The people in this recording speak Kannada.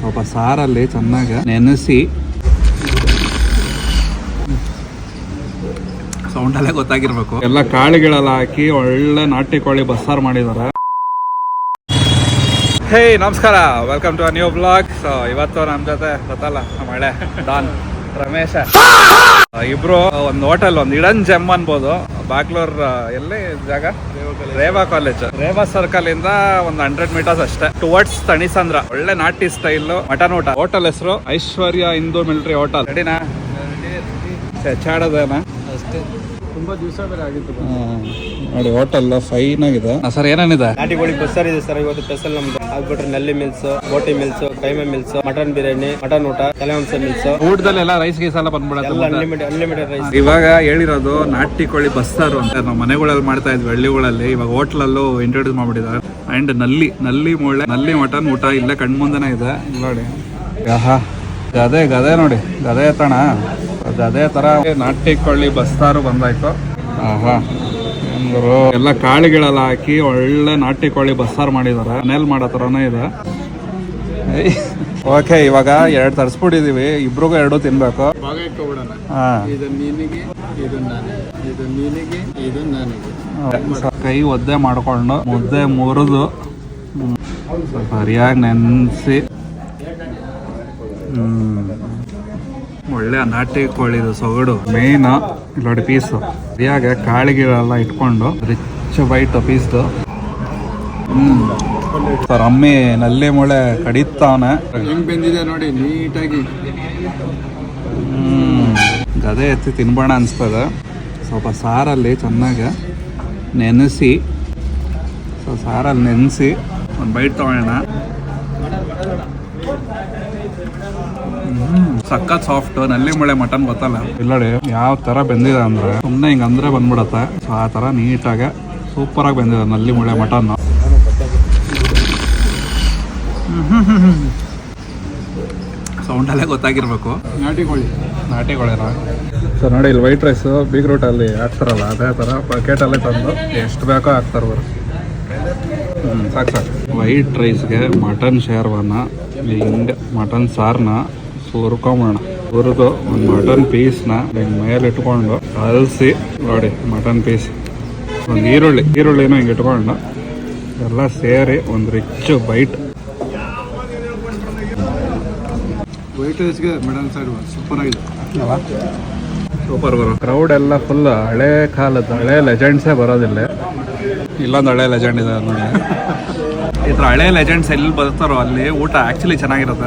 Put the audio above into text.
ಸ್ವಲ್ಪ ಸಾರಲ್ಲಿ ಚೆನ್ನಾಗಿ ನೆನೆಸಿ, ಸೌಂಡಲ್ಲೇ ಗೊತ್ತಾಗಿರ್ಬೇಕು, ಎಲ್ಲ ಕಾಳುಗಳೆಲ್ಲ ಹಾಕಿ ಒಳ್ಳೆ ನಾಟಿ ಕೋಳಿ ಬಸ್ಸಾರು ಮಾಡಿದ್ದಾರೆ. ಹೇ ನಮಸ್ಕಾರ, welcome to a new blog. So ಇವತ್ತು ನಮ್ಮ ಜೊತೆ ಗೊತ್ತಲ್ಲ ನಮ್ಮ ಹಳೆ ಡಾನ್ ರಮೇಶ, ಇಬ್ರು ಒಂದು ಹೋಟೆಲ್, ಒಂದು ಇಡನ್ ಜೆಮ್ ಅನ್ಬೋದು, ಬ್ಯಾಗ್ಳೂರ್ ಎಲ್ಲಿ ಜಾಗ, ರೇವಾ ಕಾಲೇಜ್, ರೇವಾ ಸರ್ಕಲ್ ಇಂದ ಒಂದು 100 ಮೀಟರ್ಸ್ ಅಷ್ಟೇ, ಟುವರ್ಡ್ಸ್ ತಣಿಸಂದ್ರ. ಒಳ್ಳೆ ನಾಟಿ ಸ್ಟೈಲ್ ಮಟನ್ ಊಟ. ಹೋಟೆಲ್ ಹೆಸರು ಐಶ್ವರ್ಯ ಹಿಂದೂ ಮಿಲಿಟರಿ ಹೋಟೆಲ್. ರೆಡಿನಾ? ಚಾಡೋದೇನಾ ಅಷ್ಟೇ, ತುಂಬಾ ದಿವಸ ಬೇರೆ ಆಗಿತ್ತು. ನೋಡಿ ಹೋಟೆಲ್ ಫೈನ್ ಆಗಿದೆ. ಸರ್ ಏನೇನಿದೆ? ನಾಟಿ ಕೋಳಿ ಬಸ್ಸಾರ್ ಇದೆ ಸರ್ ಇವತ್ತು ಸ್ಪೆಷಲ್ ನಮ್ದು. ಆಗ್ಬಿಟ್ರೆ ನಲ್ಲಿ ಮಿಲ್ಸ್, ಬೋಟಿ ಮಿಲ್ಸ್, ಕೈಮೆ ಮಿಲ್ಸ್, ಮಟನ್ ಬಿರಿಯಾನಿ, ಮಟನ್ ಊಟ, ತಲೆವಂಸ ಮಿಲ್ಸ್. ಊಟದಲ್ಲಿ ಎಲ್ಲ ರೈಸ್ ಗೀಸ್ ಎಲ್ಲ ಬಂದ್ಬಿಡುತ್ತೆ, ಅನ್ಲಿಮಿಟೆಡ್ ರೈಸ್. ಇವಾಗ ಹೇಳಿರೋದು ನಾಟಿ ಕೋಳಿ ಬಸ್ಸಾರು ಅಂತ. ನಾವು ಮನೆಗಳಲ್ಲಿ ಮಾಡ್ತಾ ಇದ್ವಿ ಹಳ್ಳಿಗಳಲ್ಲಿ, ಇವಾಗ ಹೋಟ್ಲಲ್ಲೂ ಇಂಟ್ರೊಡ್ಯೂಸ್ ಮಾಡ್ಬಿಟ್ಟಿದ್ದಾರೆ. ಅಂಡ್ ನಲ್ಲಿ ಮೂಳೆ, ನಲ್ಲಿ ಮಟನ್ ಊಟ ಇಲ್ಲೇ ಕಣ್ಮುಂದೆನೇ ಇದೆ ನೋಡಿ. ಆಹಾ, ಗದೆ ನೋಡಿ, ಗದೆ ತಣ, ಅದೇ ತರ ನಾಟಿ ಕೋಳಿ ಬಸ್ಸಾರು ಬಂದಾಯ್ತು. ಆಹಾ, ಎಲ್ಲ ಕಾಳುಗಳೆಲ್ಲ ಹಾಕಿ ಒಳ್ಳೆ ನಾಟಿ ಕೋಳಿ ಬಸ್ಸಾರು ಮಾಡಿದ್ದಾರೆ. ಮನೇಲಿ ಮಾಡೋ ಥರನೇ ಇದೆ. ಓಕೆ, ಇವಾಗ 2 ತರಿಸ್ಬಿಟ್ಟಿದೀವಿ, ಇಬ್ರಿಗೂ 2 ತಿನ್ಬೇಕು. ಕೈ ಒದ್ದೆ ಮಾಡ್ಕೊಂಡು ಮುದ್ದೆ ಮುರಿದು ಸ್ವಲ್ಪ ಸರಿಯಾಗಿ ನೆನೆಸಿ, ಒಳ್ಳೆ ನಾಟಿ ಕೋಳಿದು ಸೊಗಡು ಮೇನ್ ನೋಡಿ. ಪೀಸು ಸರಿಯಾಗಿ ಕಾಳಿಗೆಲ್ಲ ಇಟ್ಕೊಂಡು ರಿಚ್ ವೈಟ್ ಪೀಸ್ದು. ಸರ್ ಅಮ್ಮಿ ನಲ್ಲಿ ಮೂಳೆ ಕಡಿತಾವನೆ, ಹೆಂಗ್ ಬೆಂದಿದೆ ನೋಡಿ ನೀಟಾಗಿ. ಗದೆ ಎತ್ತಿ ತಿನ್ಬೋಣ ಅನಿಸ್ತದೆ. ಸ್ವಲ್ಪ ಸಾರಲ್ಲಿ ಚೆನ್ನಾಗಿ ನೆನೆಸಿ, ಒಂದು ಬೈಟ್ ತಗೊಳ್ಳೋಣ. ಸಖತ್ ಸಾಫ್ಟ್ ನಲ್ಲಿ ಮೂಳೆ ಮಟನ್ ಗೊತ್ತಲ್ಲ, ಇಲ್ಲಡಿ ಯಾವ ತರ ಬೆಂದಿದೆ ಅಂದ್ರೆ ಸುಮ್ಮನೆ ಹಿಂಗೆ ಅಂದ್ರೆ ಬಂದ್ಬಿಡತ್ತೆ. ಸೊ ಆ ತರ ನೀಟಾಗಿ ಸೂಪರಾಗಿ ಬೆಂದಿದೆ ನಲ್ಲಿ ಮೂಳೆ ಮಟನ್. ಸೌಂಡಲ್ಲೇ ಗೊತ್ತಾಗಿರ್ಬೇಕು. ನಾಟಿ ಕೋಳಿನ ಸೊ ನೋಡಿ, ಇಲ್ಲಿ ವೈಟ್ ರೈಸ್ ಬೀಗ್ರೂಟಲ್ಲಿ ಹಾಕ್ತಾರಲ್ಲ, ಅದೇ ಥರ ಬಕೆಟಲ್ಲೇ ತಂದು ಎಷ್ಟು ಬೇಕೋ ಹಾಕ್ತಾರೆ ಬರು. ಸಾಕು. ವೈಟ್ ರೈಸ್ಗೆ ಮಟನ್ ಶೇರ್ವನ್ನ ಹಿಂಗೆ ಮಟನ್ ಸಾರನ್ನ ಹುರ್ಕೊಂಬೋಣ. ಹುರಿದು ಒಂದು ಮಟನ್ ಪೀಸ್ನ ಹಿಂಗೆ ಮೇಲೆ ಇಟ್ಕೊಂಡು ಕಲಸಿ ನೋಡಿ, ಮಟನ್ ಪೀಸ್, ಒಂದು ಈರುಳ್ಳಿನೂ ಹಿಂಗೆ ಇಟ್ಕೊಂಡು ಎಲ್ಲ ಸೇರಿ ಒಂದು ರಿಚ್ ಬೈಟ್. ವೈಟ್ ರೈಸ್ಗೆ ಮಟನ್ ಸೈಡ್ ಸೂಪರ್ ಆಗಿದೆ, ಸೂಪರ್ ಬರೋ. ಕ್ರೌಡ್ ಎಲ್ಲ ಫುಲ್ ಹಳೆ ಕಾಲದ ಹಳೆ ಲೆಜೆಂಡ್ಸೇ ಬರೋದಿಲ್ಲ. ಇಲ್ಲೊಂದು ಹಳೆ ಲೆಜೆಂಡ್ ಇದೆ ನೋಡಿ. ಈ ಥರ ಹಳೆ ಲೆಜೆಂಡ್ಸ್ ಎಲ್ಲಿ ಬರ್ತಾರೋ ಅಲ್ಲಿ ಊಟ ಆ್ಯಕ್ಚುಲಿ ಚೆನ್ನಾಗಿರುತ್ತೆ.